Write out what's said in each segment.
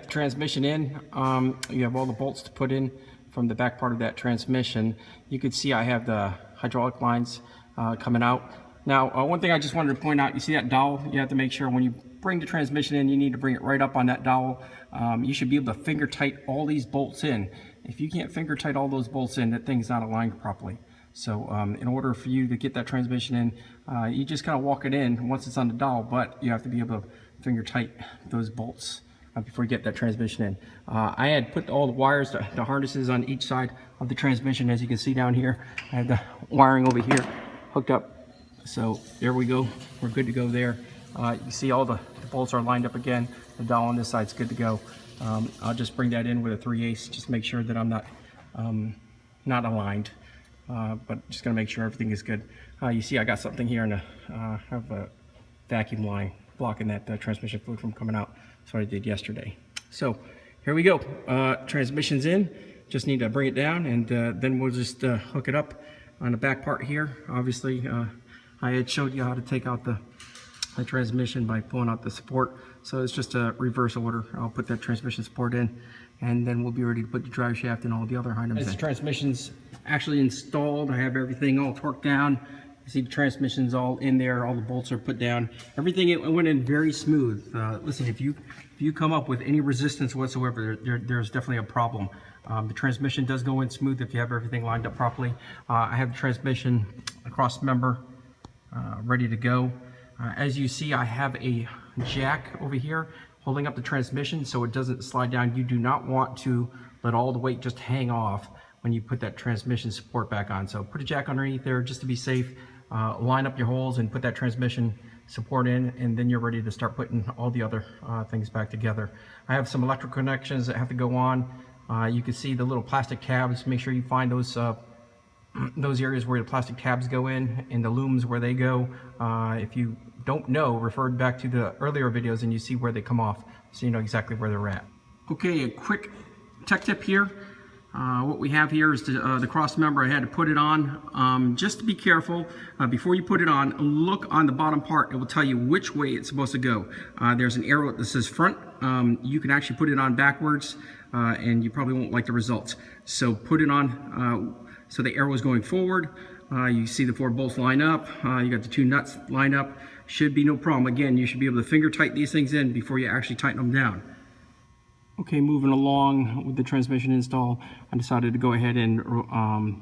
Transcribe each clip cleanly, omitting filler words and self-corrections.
the transmission in. You have all the bolts to put in from the back part of that transmission. You can see I have the hydraulic lines coming out. Now, one thing I just wanted to point out, you see that dowel? You have to make sure when you bring the transmission in, you need to bring it right up on that dowel. You should be able to finger tight all these bolts in. If you can't finger tight all those bolts in, that thing's not aligned properly. So in order for you to get that transmission in, you just kind of walk it in once it's on the dowel, but you have to be able to finger tight those bolts before you get that transmission in. I had put all the wires, the harnesses on each side of the transmission. As you can see down here, I have the wiring over here hooked up. So there we go, we're good to go there. You can see all the bolts are lined up again. The dowel on this side's good to go. I'll just bring that in with a 3/8, just make sure that I'm not aligned. But just gonna make sure everything is good. You see I got something here, and I have a vacuum line blocking that transmission fluid from coming out. That's what I did yesterday. So here we go. Transmission's in. Just need to bring it down, and then we'll just hook it up on the back part here. Obviously, I had showed you how to take out the transmission by pulling out the support. So it's just a reverse order. I'll put that transmission support in, and then we'll be ready to put the drive shaft and all the other items in. The transmission's actually installed. I have everything all torqued down. You see the transmission's all in there. All the bolts are put down. Everything, it went in very smooth. Listen, if you come up with any resistance whatsoever, there's definitely a problem. The transmission does go in smooth if you have everything lined up properly. I have the transmission cross member ready to go. As you see, I have a jack over here holding up the transmission so it doesn't slide down. You do not want to let all the weight just hang off when you put that transmission support back on. So put a jack underneath there just to be safe. Line up your holes and put that transmission support in, and then you're ready to start putting all the other things back together. I have some electrical connections that have to go on. You can see the little plastic tabs. Make sure you find those areas where the plastic tabs go in and the looms where they go. If you don't know, refer back to the earlier videos and you see where they come off, so you know exactly where they're at. Okay, a quick tech tip here. What we have here is the cross member. I had to put it on. Just to be careful, before you put it on, look on the bottom part. It will tell you which way it's supposed to go. There's an arrow that says front. You can actually put it on backwards, and you probably won't like the results. So put it on so the arrow is going forward. You see the 4 bolts line up. You got the 2 nuts lined up. Should be no problem. Again, you should be able to finger tighten these things in before you actually tighten them down. Okay, moving along with the transmission install, I decided to go ahead and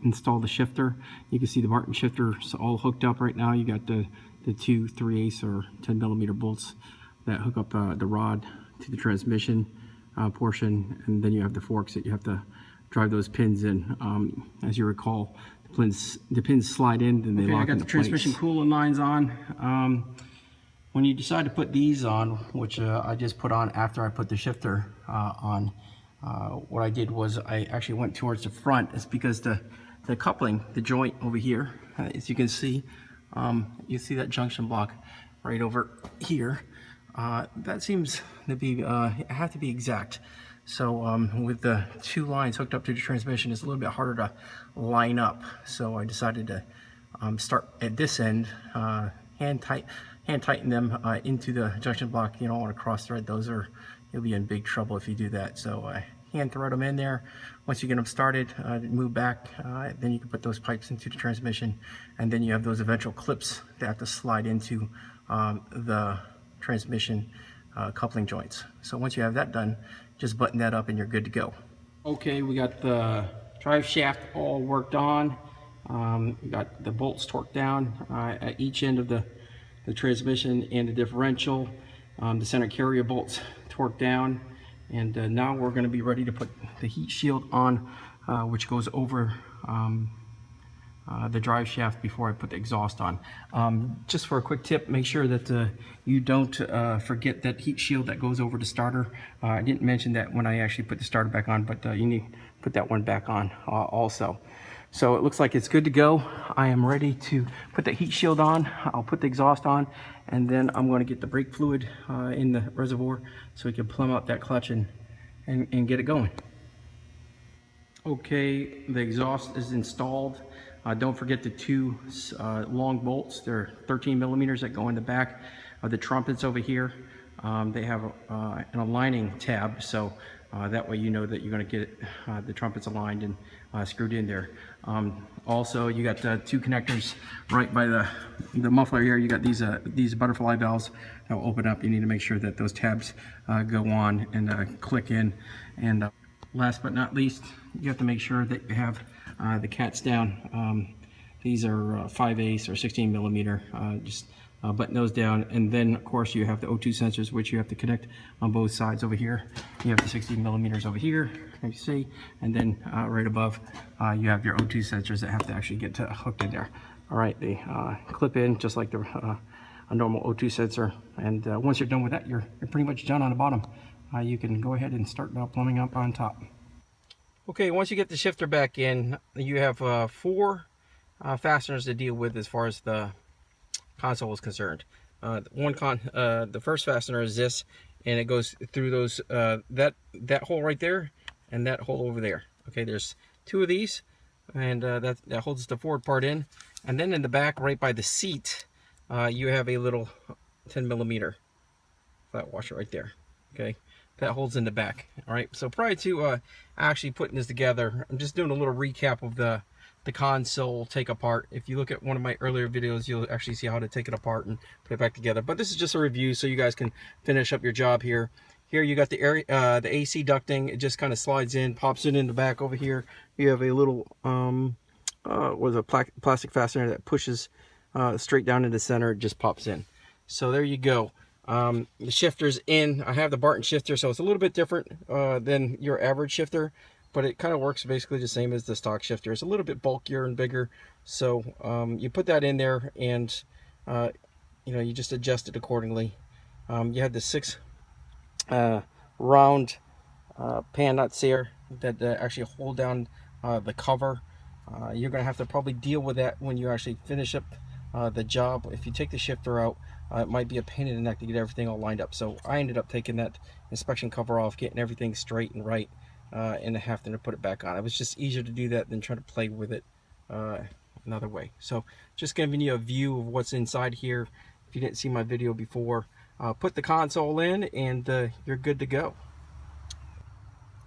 install the shifter. You can see the Martin shifter's all hooked up right now. You got the 2 3/8 or 10mm bolts that hook up the rod to the transmission portion, and then you have the forks that you have to drive those pins in. As you recall, the pins slide in and they lock into place. I got the transmission cooling lines on. When you decide to put these on, which I just put on after I put the shifter on, what I did was I actually went towards the front. It's because the coupling, the joint over here, as you can see, you see that junction block right over here. That seems to be, have to be exact. So with the 2 lines hooked up to the transmission, it's a little bit harder to line up. So I decided to start at this end, hand tighten them into the junction block. You don't want to cross thread those, or you'll be in big trouble if you do that. So hand thread them in there. Once you get them started, move back, then you can put those pipes into the transmission, and then you have those eventual clips that have to slide into the transmission coupling joints. So once you have that done, just button that up and you're good to go. Okay, we got the drive shaft all worked on. We got the bolts torqued down at each end of the transmission and the differential. The center carrier bolts torqued down, and now we're going to be ready to put the heat shield on, which goes over the drive shaft before I put the exhaust on. Just for a quick tip, make sure that you don't forget that heat shield that goes over the starter. I didn't mention that when I actually put the starter back on, but you need to put that one back on also. So it looks like it's good to go. I am ready to put the heat shield on. I'll put the exhaust on, and then I'm going to get the brake fluid in the reservoir so we can plumb out that clutch and get it going. Okay, the exhaust is installed. Don't forget the 2 long bolts. They're 13mm that go in the back of the trumpets over here. they have an aligning tab, so that way you know that you're going to get the trumpets aligned and screwed in there. Also, you got 2 connectors right by the muffler here. You got these butterfly valves that will open up. You need to make sure that those tabs go on and click in. And last but not least, you have to make sure that you have the cats down. These are 5/8 or 16 millimeter. Just button those down, and then of course you have the O2 sensors, which you have to connect on both sides over here. You have the 16 millimeters over here, as you see, and then right above you have your O2 sensors that have to actually get hooked in there. All right, they clip in just like a normal O2 sensor, and once you're done with that, you're pretty much done on the bottom. You can go ahead and start plumbing up on top. Okay, once you get the shifter back in, you have 4 fasteners to deal with as far as the console is concerned. The first fastener is this, and it goes through those that hole right there and that hole over there. Okay, there's 2 of these, and that holds the forward part in. And then in the back, right by the seat, you have a little 10 millimeter flat washer right there. Okay, that holds in the back. All right, so prior to actually putting this together, I'm just doing a little recap of the console take apart. If you look at one of my earlier videos, you'll actually see how to take it apart and put it back together. But this is just a review so you guys can finish up your job here. Here you got the AC ducting. It just kind of slides in, pops it in the back over here. You have a little plastic fastener that pushes straight down in the center. It just pops in. So there you go. The shifter's in. I have the Barton shifter, so it's a little bit different than your average shifter, but it kind of works basically the same as the stock shifter. It's a little bit bulkier and bigger, so you put that in there, and you just adjust it accordingly. You have the 6 round pan nuts here that actually hold down the cover. You're going to have to probably deal with that when you actually finish up the job. If you take the shifter out, it might be a pain in the neck to get everything all lined up. So I ended up taking that inspection cover off, getting everything straight and right, and having to put it back on. It was just easier to do that than try to play with it another way. So just giving you a view of what's inside here. If you didn't see my video before, put the console in and you're good to go.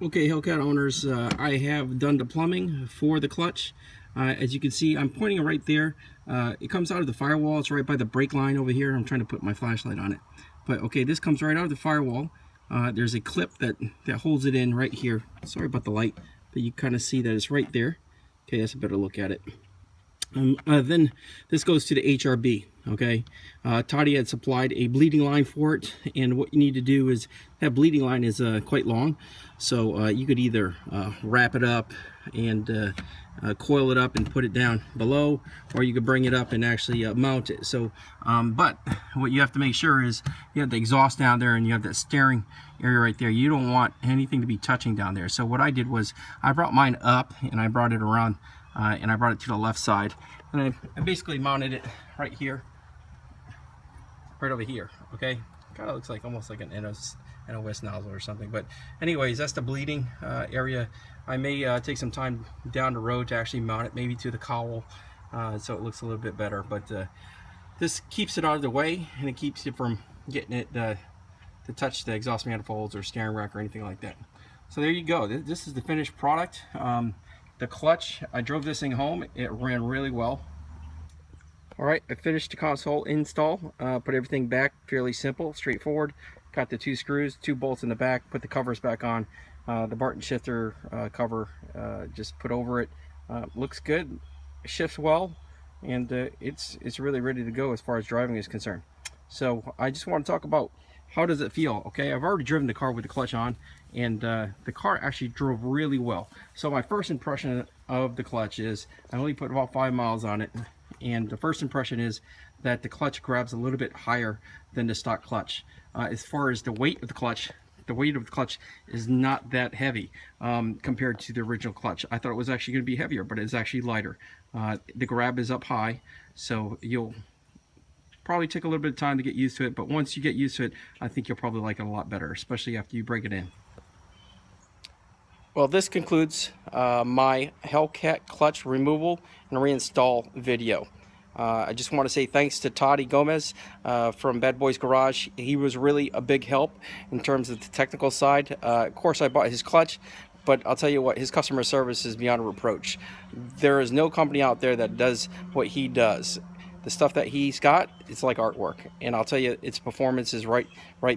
Okay, Hellcat owners, I have done the plumbing for the clutch. As you can see, I'm pointing right there. It comes out of the firewall. It's right by the brake line over here. I'm trying to put my flashlight on it. But okay, this comes right out of the firewall. There's a clip that holds it in right here. Sorry about the light, but you kind of see that it's right there. Okay, that's a better look at it. Then this goes to the HRB. Okay, Toddy had supplied a bleeding line for it, and what you need to do is, that bleeding line is quite long, so you could either wrap it up and coil it up and put it down below, or you could bring it up and actually mount it. So but what you have to make sure is you have the exhaust down there and you have that steering area right there. You don't want anything to be touching down there. So what I did was I brought mine up and I brought it around and I brought it to the left side, and I basically mounted it right here, right over here. Okay, kind of looks like almost like an NOS nozzle or something. But anyways, that's the bleeding area. I may take some time down the road to actually mount it, maybe to the cowl, so it looks a little bit better. But this keeps it out of the way, and it keeps you from getting it to touch the exhaust manifolds or steering rack or anything like that. So there you go. This is the finished product. The clutch, I drove this thing home. It ran really well. All right, I finished the console install, put everything back, fairly simple, straightforward. Got the 2 screws, 2 bolts in the back, put the covers back on. The Barton shifter cover just put over it. Looks good, shifts well, and it's really ready to go as far as driving is concerned. So I just want to talk about how does it feel. Okay, I've already driven the car with the clutch on, and the car actually drove really well. So my first impression of the clutch is, I only put about 5 miles on it, and the first impression is that the clutch grabs a little bit higher than the stock clutch. As far as the weight of the clutch is not that heavy compared to the original clutch. I thought it was actually going to be heavier, but it's actually lighter. The grab is up high, so you'll probably take a little bit of time to get used to it, but once you get used to it, I think you'll probably like it a lot better, especially after you break it in. Well, this concludes my Hellcat clutch removal and reinstall video. I just want to say thanks to Toddy Gomez from Bad Boys Garage. He was really a big help in terms of the technical side. Of course, I bought his clutch, but I'll tell you what, his customer service is beyond reproach. There is no company out there that does what he does. The stuff that he's got, it's like artwork, and I'll tell you, its performance is right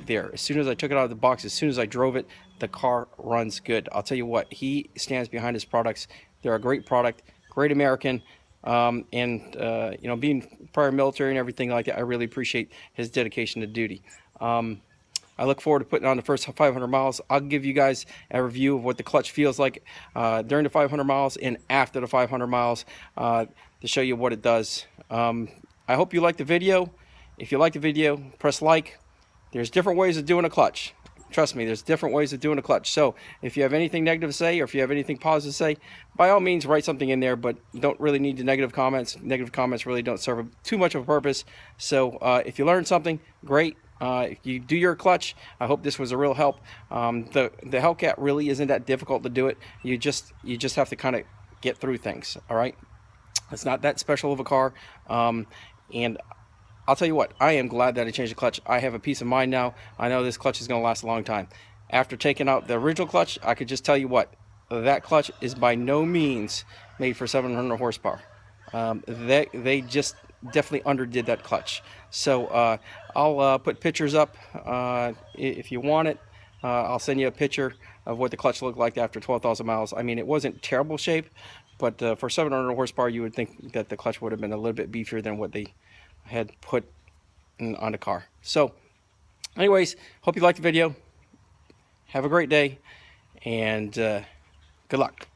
there. As soon as I took it out of the box, as soon as I drove it, the car runs good. I'll tell you what, he stands behind his products. They're a great product, great American, and you know, being prior military and everything like that, I really appreciate his dedication to duty. I look forward to putting on the first 500 miles. I'll give you guys a review of what the clutch feels like during the 500 miles and after the 500 miles to show you what it does. I hope you like the video. If you like the video, press like. There's different ways of doing a clutch. Trust me, there's different ways of doing a clutch. So if you have anything negative to say, or if you have anything positive to say, by all means write something in there, but you don't really need the negative comments. Negative comments really don't serve too much of a purpose. So if you learned something, great. If you do your clutch, I hope this was a real help. The Hellcat really isn't that difficult to do it. You just have to kind of get through things. All right, it's not that special of a car. And I'll tell you what, I am glad that I changed the clutch. I have a peace of mind now. I know this clutch is going to last a long time. After taking out the original clutch, I could just tell you what, that clutch is by no means made for 700 horsepower. They just definitely underdid that clutch. So I'll put pictures up if you want it. I'll send you a picture of what the clutch looked like after 12,000 miles. I mean, it wasn't terrible shape, but for 700 horsepower, you would think that the clutch would have been a little bit beefier than what they had put on the car. So anyways, hope you liked the video. Have a great day, and good luck.